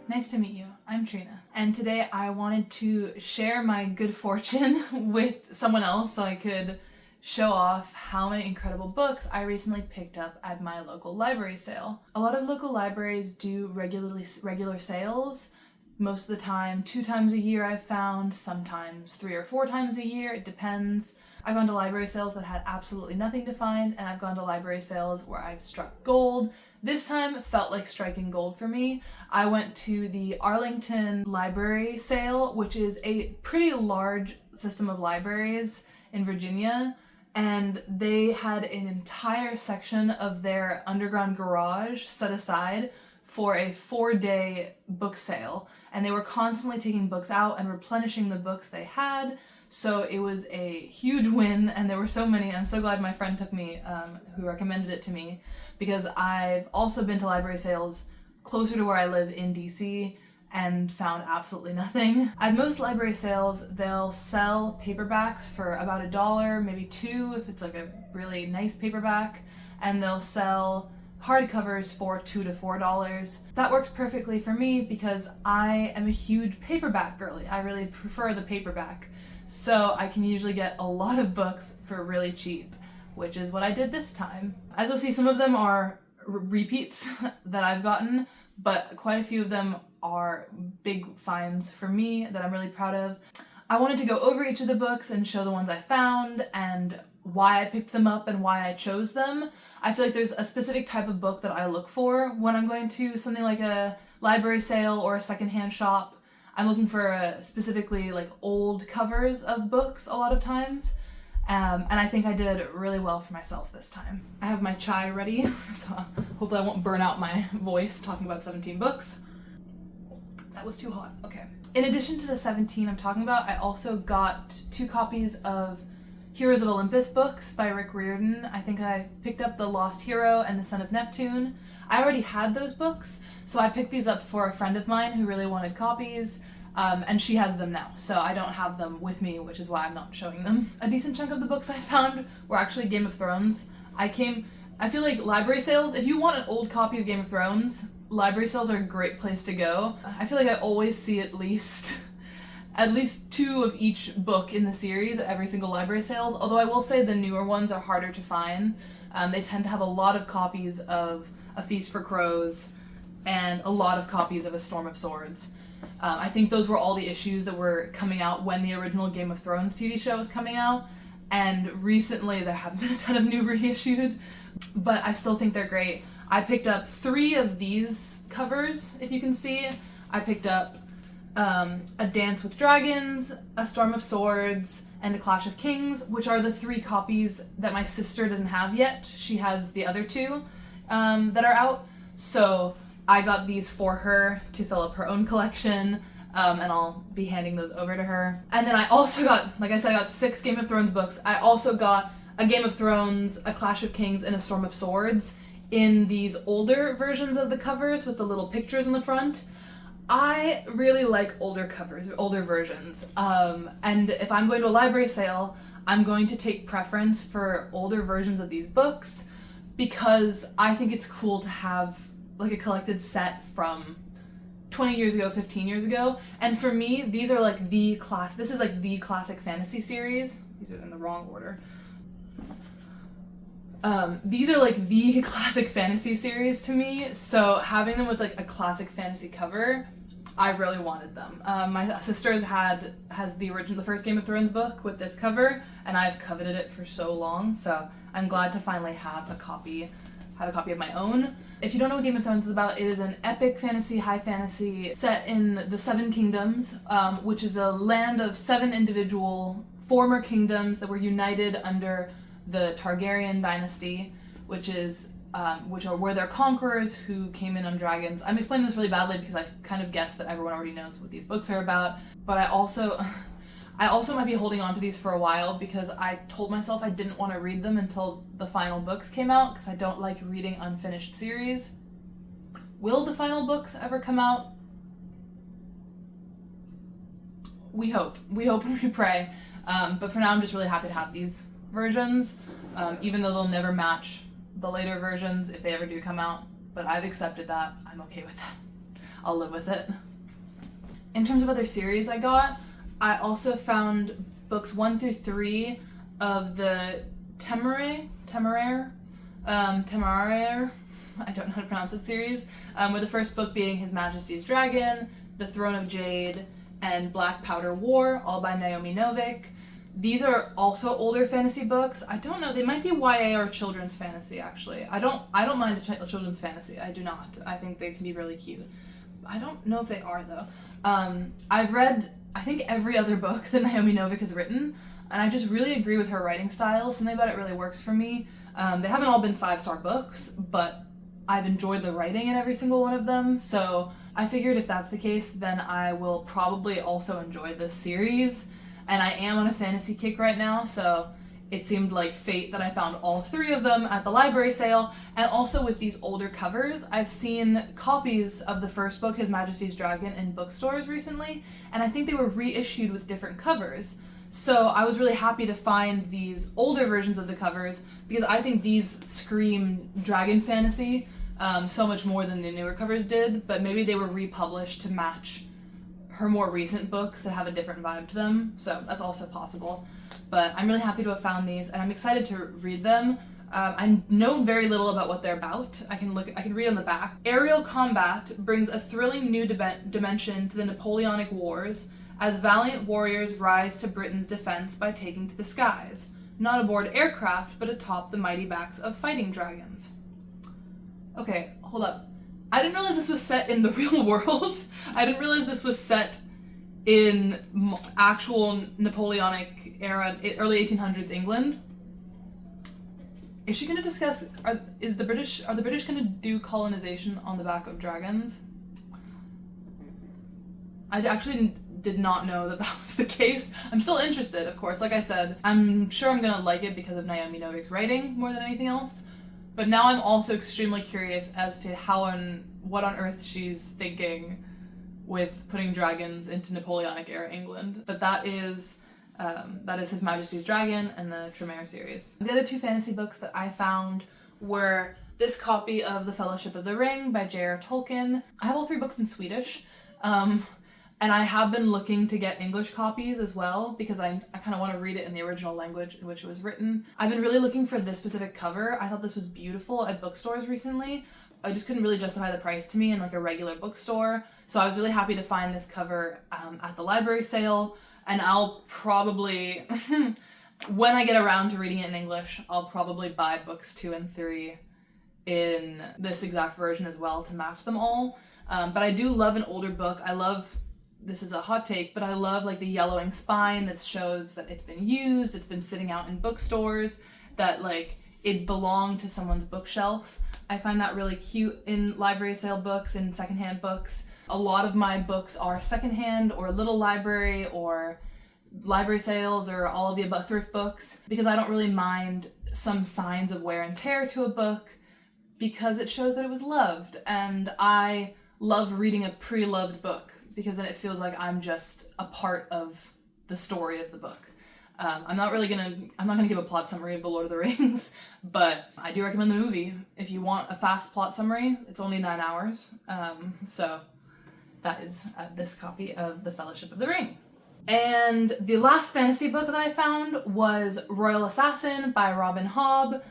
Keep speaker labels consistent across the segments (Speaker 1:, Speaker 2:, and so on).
Speaker 1: Nice to meet you. I'm Trina. And today I wanted to share my good fortune with someone else so I could show off how many incredible books I recently picked up at my local library sale. A lot of local libraries do regular sales. Most of the time, 2 times a year I've found, sometimes 3 or 4 times a year, it depends. I've gone to library sales that had absolutely nothing to find, and I've gone to library sales where I've struck gold. This time felt like striking gold for me. I went to the Arlington library sale, which is a pretty large system of libraries in Virginia, and they had an entire section of their underground garage set aside for a 4-day book sale, and they were constantly taking books out and replenishing the books they had. So it was a huge win, and there were so many. I'm so glad my friend took me, who recommended it to me, because I've also been to library sales closer to where I live in DC and found absolutely nothing. At most library sales, they'll sell paperbacks for about $1, maybe $2 if it's like a really nice paperback, and they'll sell hardcovers for $2 to $4. That works perfectly for me because I am a huge paperback girly. I really prefer the paperback. So I can usually get a lot of books for really cheap, which is what I did this time. As you'll see, some of them are repeats that I've gotten, but quite a few of them are big finds for me that I'm really proud of. I wanted to go over each of the books and show the ones I found and why I picked them up and why I chose them. I feel like there's a specific type of book that I look for when I'm going to something like a library sale or a secondhand shop. I'm looking for specifically like old covers of books a lot of times, and I think I did really well for myself this time. I have my chai ready, so hopefully I won't burn out my voice talking about 17 books. That was too hot. Okay. In addition to the 17 I'm talking about, I also got 2 copies of Heroes of Olympus books by Rick Riordan. I think I picked up The Lost Hero and The Son of Neptune. I already had those books, so I picked these up for a friend of mine who really wanted copies, and she has them now, so I don't have them with me, which is why I'm not showing them. A decent chunk of the books I found were actually Game of Thrones. I feel like library sales, if you want an old copy of Game of Thrones, library sales are a great place to go. I feel like I always see at least 2 of each book in the series at every single library sales, although I will say the newer ones are harder to find. They tend to have a lot of copies of A Feast for Crows and a lot of copies of A Storm of Swords. I think those were all the issues that were coming out when the original Game of Thrones TV show was coming out, and recently there haven't been a ton of new reissued, but I still think they're great. I picked up 3 of these covers, if you can see. I picked up A Dance with Dragons, A Storm of Swords, and A Clash of Kings, which are the 3 copies that my sister doesn't have yet. She has the other 2 that are out, so I got these for her to fill up her own collection, and I'll be handing those over to her. And then I also got, like I said, I got 6 Game of Thrones books. I also got A Game of Thrones, A Clash of Kings, and A Storm of Swords in these older versions of the covers with the little pictures in the front. I really like older covers, older versions, and if I'm going to a library sale, I'm going to take preference for older versions of these books because I think it's cool to have like a collected set from 20 years ago, 15 years ago, and for me, these are like this is like the classic fantasy series. These are in the wrong order. These are like the classic fantasy series to me, so having them with like a classic fantasy cover, I really wanted them. My sister's has the first Game of Thrones book with this cover, and I've coveted it for so long, so I'm glad to finally have a copy of my own. If you don't know what Game of Thrones is about, it is an epic fantasy, high fantasy set in the 7 kingdoms, which is a land of 7 individual former kingdoms that were united under the Targaryen dynasty, which are where they're conquerors who came in on dragons. I'm explaining this really badly because I've kind of guessed that everyone already knows what these books are about, but I also might be holding on to these for a while because I told myself I didn't want to read them until the final books came out because I don't like reading unfinished series. Will the final books ever come out? We hope and we pray. But for now I'm just really happy to have these versions, even though they'll never match the later versions if they ever do come out. But I've accepted that. I'm okay with that. I'll live with it. In terms of other series I got, I also found books 1 through 3 of the Temeraire, I don't know how to pronounce it, series, with the first book being His Majesty's Dragon, The Throne of Jade, and Black Powder War, all by Naomi Novik. These are also older fantasy books. I don't know, they might be YA or children's fantasy, actually. I don't mind a children's fantasy, I do not. I think they can be really cute. I don't know if they are, though. I've read, I think, every other book that Naomi Novik has written, and I just really agree with her writing style. Something about it really works for me. They haven't all been 5-star books, but I've enjoyed the writing in every single one of them, so I figured if that's the case, then I will probably also enjoy this series. And I am on a fantasy kick right now, so it seemed like fate that I found all 3 of them at the library sale. And also with these older covers, I've seen copies of the first book, His Majesty's Dragon, in bookstores recently, and I think they were reissued with different covers. So I was really happy to find these older versions of the covers, because I think these scream dragon fantasy so much more than the newer covers did, but maybe they were republished to match her more recent books that have a different vibe to them, so that's also possible. But I'm really happy to have found these, and I'm excited to read them. I know very little about what they're about. I can read on the back. Aerial combat brings a thrilling new dimension to the Napoleonic Wars as valiant warriors rise to Britain's defense by taking to the skies, not aboard aircraft, but atop the mighty backs of fighting dragons. Okay, hold up. I didn't realize this was set in the real world. I didn't realize this was set in actual Napoleonic era, early 1800s England. Is she going to discuss, are the British going to do colonization on the back of dragons? I actually did not know that was the case. I'm still interested, of course. Like I said, I'm sure I'm going to like it because of Naomi Novik's writing more than anything else. But now I'm also extremely curious as to what on earth she's thinking with putting dragons into Napoleonic era England. But that is His Majesty's Dragon and the Temeraire series. The other 2 fantasy books that I found were this copy of The Fellowship of the Ring by J.R.R. Tolkien. I have all 3 books in Swedish, and I have been looking to get English copies as well because I kind of want to read it in the original language in which it was written. I've been really looking for this specific cover. I thought this was beautiful at bookstores recently. I just couldn't really justify the price to me in like a regular bookstore, so I was really happy to find this cover at the library sale, and I'll probably, when I get around to reading it in English, I'll probably buy books 2 and 3 in this exact version as well to match them all. But I do love an older book. This is a hot take, but I love like the yellowing spine that shows that it's been used, it's been sitting out in bookstores, that like it belonged to someone's bookshelf. I find that really cute in library sale books and secondhand books. A lot of my books are secondhand or little library or library sales or all of the above, thrift books, because I don't really mind some signs of wear and tear to a book because it shows that it was loved, and I love reading a pre-loved book because then it feels like I'm just a part of the story of the book. I'm not gonna give a plot summary of The Lord of the Rings, but I do recommend the movie. If you want a fast plot summary, it's only 9 hours. So that is this copy of The Fellowship of the Ring. And the last fantasy book that I found was Royal Assassin by Robin Hobb.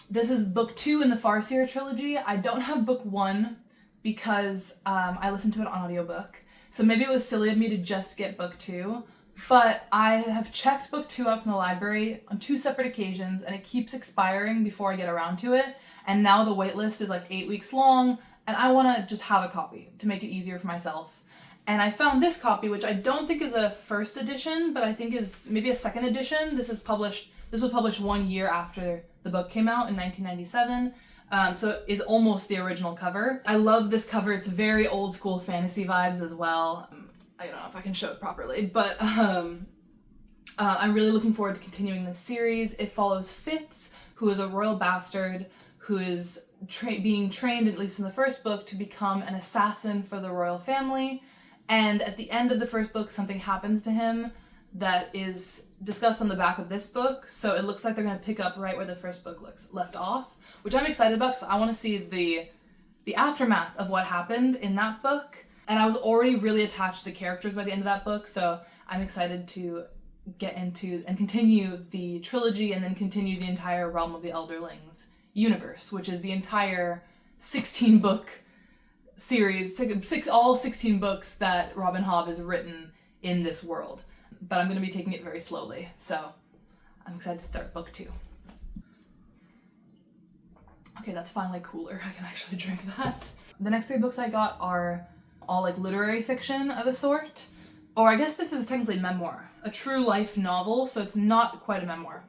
Speaker 1: This is book 2 in the Farseer trilogy. I don't have book 1 because I listened to it on audiobook. So maybe it was silly of me to just get book 2. But I have checked book 2 out from the library on 2 separate occasions, and it keeps expiring before I get around to it. And now the wait list is like 8 weeks long, and I want to just have a copy to make it easier for myself. And I found this copy, which I don't think is a first edition, but I think is maybe a second edition. This was published 1 year after the book came out in 1997. So it is almost the original cover. I love this cover. It's very old school fantasy vibes as well. I don't know if I can show it properly, but I'm really looking forward to continuing this series. It follows Fitz, who is a royal bastard who is being trained, at least in the first book, to become an assassin for the royal family. And at the end of the first book, something happens to him that is discussed on the back of this book. So it looks like they're going to pick up right where the first book left off, which I'm excited about because I want to see the aftermath of what happened in that book. And I was already really attached to the characters by the end of that book, so I'm excited to get into and continue the trilogy and then continue the entire Realm of the Elderlings universe, which is the entire 16-book series, all 16 books that Robin Hobb has written in this world. But I'm going to be taking it very slowly, so I'm excited to start book 2. Okay, that's finally cooler. I can actually drink that. The next 3 books I got are all like literary fiction of a sort. Or I guess this is technically memoir. A true life novel, so it's not quite a memoir.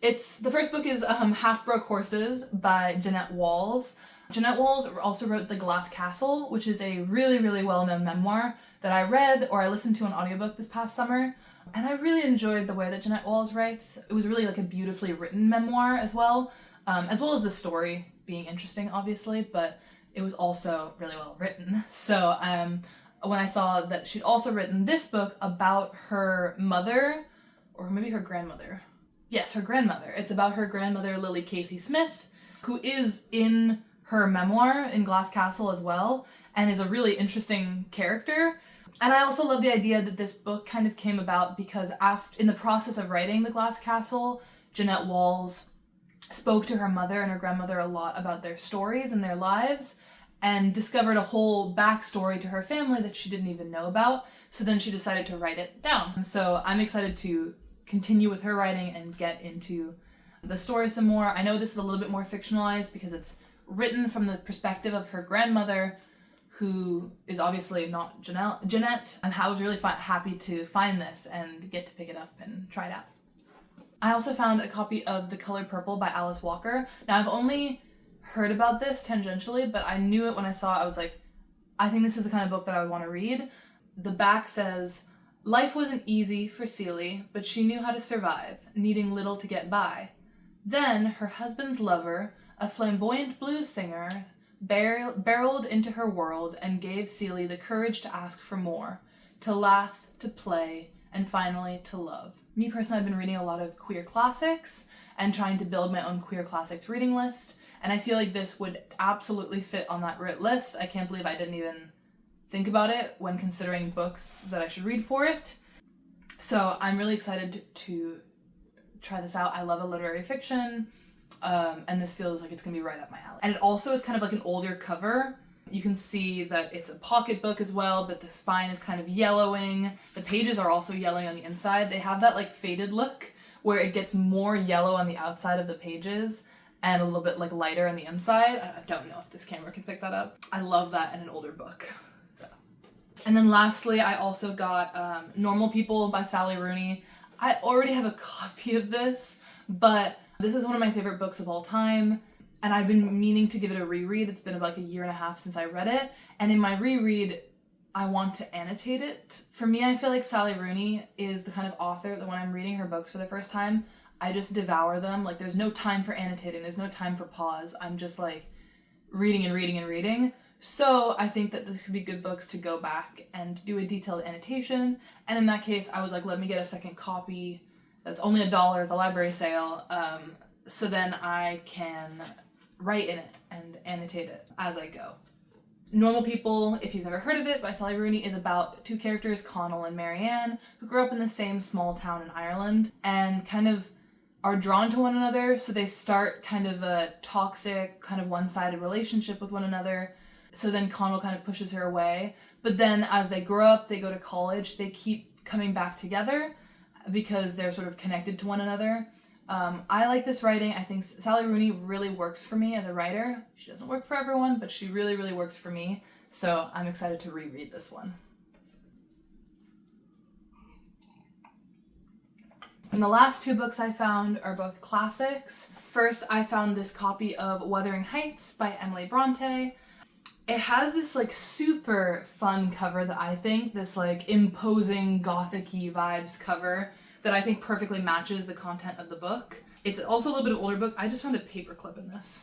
Speaker 1: The first book is Half Broke Horses by Jeanette Walls. Jeanette Walls also wrote The Glass Castle, which is a really, really well-known memoir that I read or I listened to on audiobook this past summer. And I really enjoyed the way that Jeanette Walls writes. It was really like a beautifully written memoir as well as the story being interesting, obviously, but it was also really well written. So when I saw that she'd also written this book about her mother, or maybe her grandmother. Yes, her grandmother. It's about her grandmother, Lily Casey Smith, who is in her memoir in Glass Castle as well, and is a really interesting character. And I also love the idea that this book kind of came about because in the process of writing The Glass Castle, Jeanette Walls spoke to her mother and her grandmother a lot about their stories and their lives, and discovered a whole backstory to her family that she didn't even know about. So then she decided to write it down. So I'm excited to continue with her writing and get into the story some more. I know this is a little bit more fictionalized because it's written from the perspective of her grandmother, who is obviously not Jeanette. And I was really happy to find this and get to pick it up and try it out. I also found a copy of The Color Purple by Alice Walker. Now I've only heard about this tangentially, but I knew it when I saw it. I was like, I think this is the kind of book that I would want to read. The back says, life wasn't easy for Celie, but she knew how to survive, needing little to get by. Then her husband's lover, a flamboyant blues singer, barreled into her world and gave Celie the courage to ask for more, to laugh, to play, and finally to love. Me personally, I've been reading a lot of queer classics and trying to build my own queer classics reading list. And I feel like this would absolutely fit on that list. I can't believe I didn't even think about it when considering books that I should read for it. So I'm really excited to try this out. I love a literary fiction, and this feels like it's gonna be right up my alley. And it also is kind of like an older cover. You can see that it's a pocketbook as well, but the spine is kind of yellowing. The pages are also yellowing on the inside. They have that like faded look where it gets more yellow on the outside of the pages and a little bit like lighter on the inside. I don't know if this camera can pick that up. I love that in an older book. So. And then lastly, I also got Normal People by Sally Rooney. I already have a copy of this, but this is one of my favorite books of all time, and I've been meaning to give it a reread. It's been about like a year and a half since I read it, and in my reread, I want to annotate it. For me, I feel like Sally Rooney is the kind of author that when I'm reading her books for the first time, I just devour them. Like there's no time for annotating, there's no time for pause. I'm just like reading and reading and reading. So I think that this could be good books to go back and do a detailed annotation. And in that case, I was like, let me get a second copy that's only $1 at the library sale. So then I can write in it and annotate it as I go. Normal People, if you've ever heard of it, by Sally Rooney, is about 2 characters, Connell and Marianne, who grew up in the same small town in Ireland and kind of are drawn to one another. So they start kind of a toxic, kind of one-sided relationship with one another. So then Connell kind of pushes her away. But then as they grow up, they go to college, they keep coming back together because they're sort of connected to one another. I like this writing. I think Sally Rooney really works for me as a writer. She doesn't work for everyone, but she really, really works for me. So I'm excited to reread this one. And the last 2 books I found are both classics. First, I found this copy of Wuthering Heights by Emily Brontë. It has this like super fun cover that I think, this like imposing gothic-y vibes cover that I think perfectly matches the content of the book. It's also a little bit of older book. I just found a paperclip in this.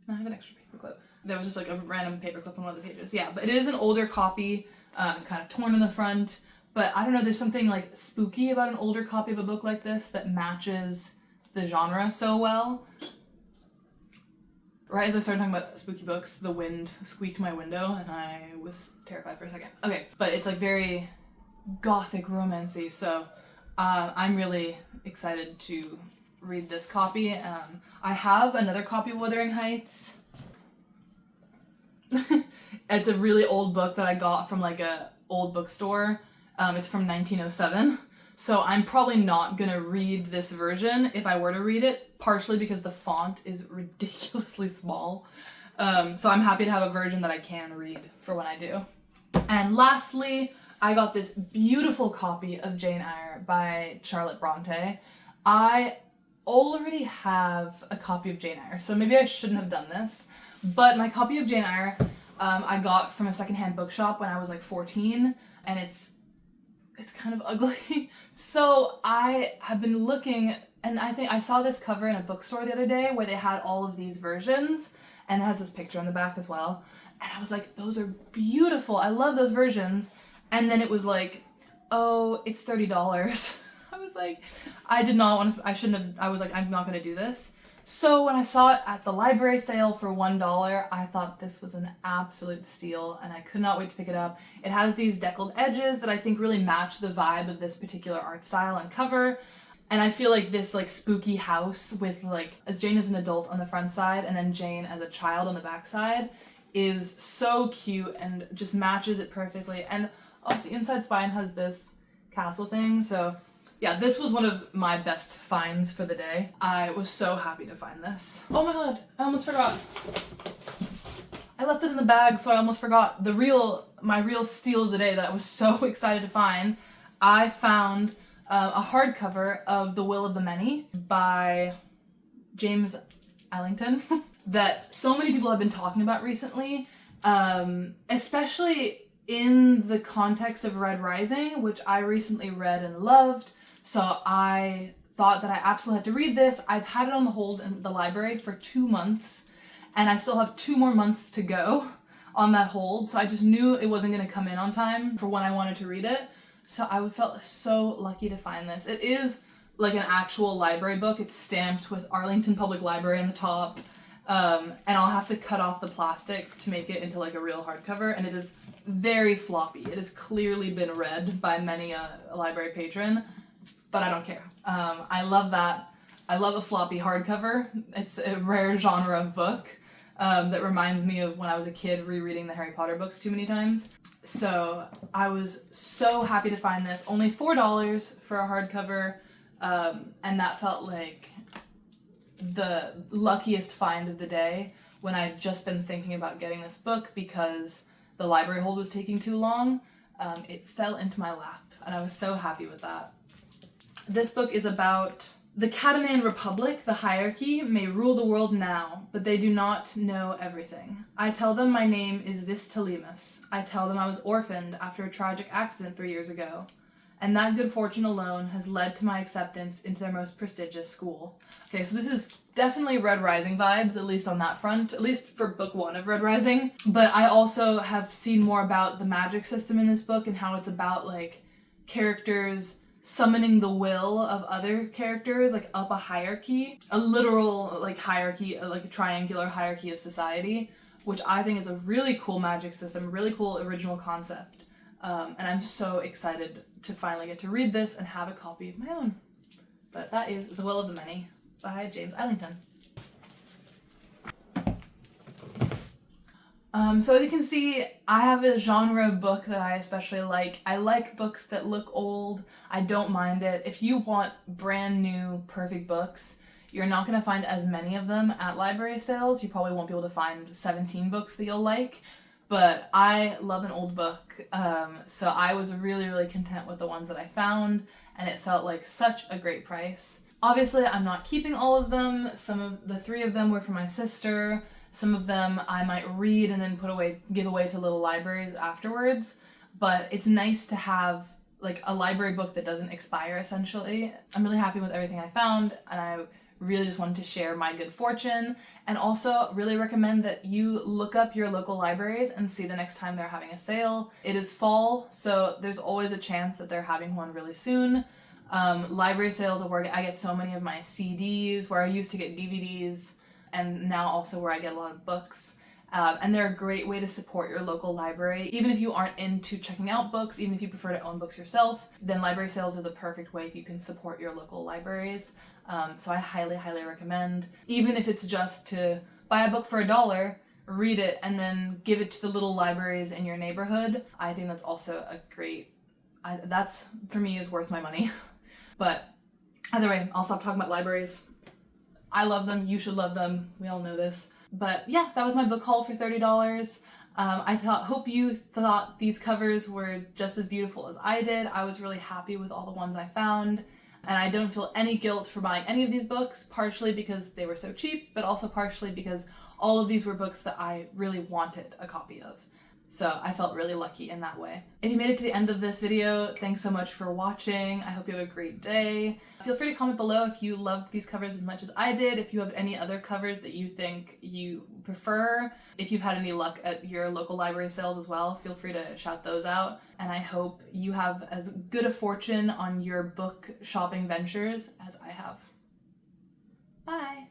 Speaker 1: I have an extra paperclip. There was just like a random paperclip on one of the pages. Yeah, but it is an older copy, kind of torn in the front. But I don't know, there's something like spooky about an older copy of a book like this that matches the genre so well. Right as I started talking about spooky books, the wind squeaked my window and I was terrified for a second. Okay, but it's like very gothic romancy, so I'm really excited to read this copy. I have another copy of Wuthering Heights. It's a really old book that I got from like a old bookstore. It's from 1907. So I'm probably not gonna read this version if I were to read it, partially because the font is ridiculously small. So I'm happy to have a version that I can read for when I do. And lastly, I got this beautiful copy of Jane Eyre by Charlotte Brontë. I already have a copy of Jane Eyre, so maybe I shouldn't have done this, but my copy of Jane Eyre I got from a secondhand bookshop when I was like 14, and it's kind of ugly. So I have been looking, and I think I saw this cover in a bookstore the other day where they had all of these versions, and it has this picture on the back as well. And I was like, those are beautiful. I love those versions. And then it was like, oh, it's $30. I was like, I did not want to, I shouldn't have, I was like, I'm not going to do this. So when I saw it at the library sale for $1, I thought this was an absolute steal, and I could not wait to pick it up. It has these deckled edges that I think really match the vibe of this particular art style and cover. And I feel like this like spooky house with like, as Jane as an adult on the front side and then Jane as a child on the back side is so cute and just matches it perfectly. And oh, the inside spine has this castle thing, so yeah, this was one of my best finds for the day. I was so happy to find this. Oh my god, I almost forgot. I left it in the bag, so I almost forgot my real steal of the day that I was so excited to find. I found a hardcover of The Will of the Many by James Islington that so many people have been talking about recently, especially in the context of Red Rising, which I recently read and loved. So I thought that I absolutely had to read this. I've had it on the hold in the library for 2 months, and I still have 2 more months to go on that hold. So I just knew it wasn't going to come in on time for when I wanted to read it. So I felt so lucky to find this. It is like an actual library book. It's stamped with Arlington Public Library on the top. And I'll have to cut off the plastic to make it into like a real hardcover, and it is very floppy. It has clearly been read by many a library patron, but I don't care. I love that. I love a floppy hardcover. It's a rare genre of book that reminds me of when I was a kid rereading the Harry Potter books too many times. So I was so happy to find this. Only $4 for a hardcover, and that felt like the luckiest find of the day when I'd just been thinking about getting this book because the library hold was taking too long. It fell into my lap, and I was so happy with that. This book is about the Catalan Republic, the hierarchy, may rule the world now, but they do not know everything. I tell them my name is Vistalimus. I tell them I was orphaned after a tragic accident 3 years ago. And that good fortune alone has led to my acceptance into their most prestigious school. Okay, so this is definitely Red Rising vibes, at least on that front, at least for book 1 of Red Rising. But I also have seen more about the magic system in this book and how it's about like characters summoning the will of other characters, like up a hierarchy, a literal like hierarchy, like a triangular hierarchy of society, which I think is a really cool magic system, really cool original concept. And I'm so excited to finally get to read this and have a copy of my own. But that is The Will of the Many by James Islington. So as you can see, I have a genre of book that I especially like. I like books that look old. I don't mind it. If you want brand new, perfect books, you're not going to find as many of them at library sales. You probably won't be able to find 17 books that you'll like. But I love an old book, so I was really, really content with the ones that I found, and it felt like such a great price. Obviously, I'm not keeping all of them. Some of the 3 of them were for my sister. Some of them I might read and then give away to little libraries afterwards. But it's nice to have like a library book that doesn't expire, essentially. I'm really happy with everything I found, and I really just wanted to share my good fortune, and also really recommend that you look up your local libraries and see the next time they're having a sale. It is fall, so there's always a chance that they're having one really soon. Library sales are where I get so many of my CDs, where I used to get DVDs. and now also where I get a lot of books. And they're a great way to support your local library. Even if you aren't into checking out books, even if you prefer to own books yourself, then library sales are the perfect way if you can support your local libraries. So I highly, highly recommend. Even if it's just to buy a book for $1, read it, and then give it to the little libraries in your neighborhood. I think that's also a great, that's, for me, is worth my money. But either way, I'll stop talking about libraries. I love them, you should love them, we all know this. But yeah, that was my book haul for $30. Hope you thought these covers were just as beautiful as I did. I was really happy with all the ones I found, and I don't feel any guilt for buying any of these books, partially because they were so cheap, but also partially because all of these were books that I really wanted a copy of. So I felt really lucky in that way. If you made it to the end of this video, thanks so much for watching. I hope you have a great day. Feel free to comment below if you loved these covers as much as I did, if you have any other covers that you think you prefer, if you've had any luck at your local library sales as well, feel free to shout those out. And I hope you have as good a fortune on your book shopping ventures as I have. Bye!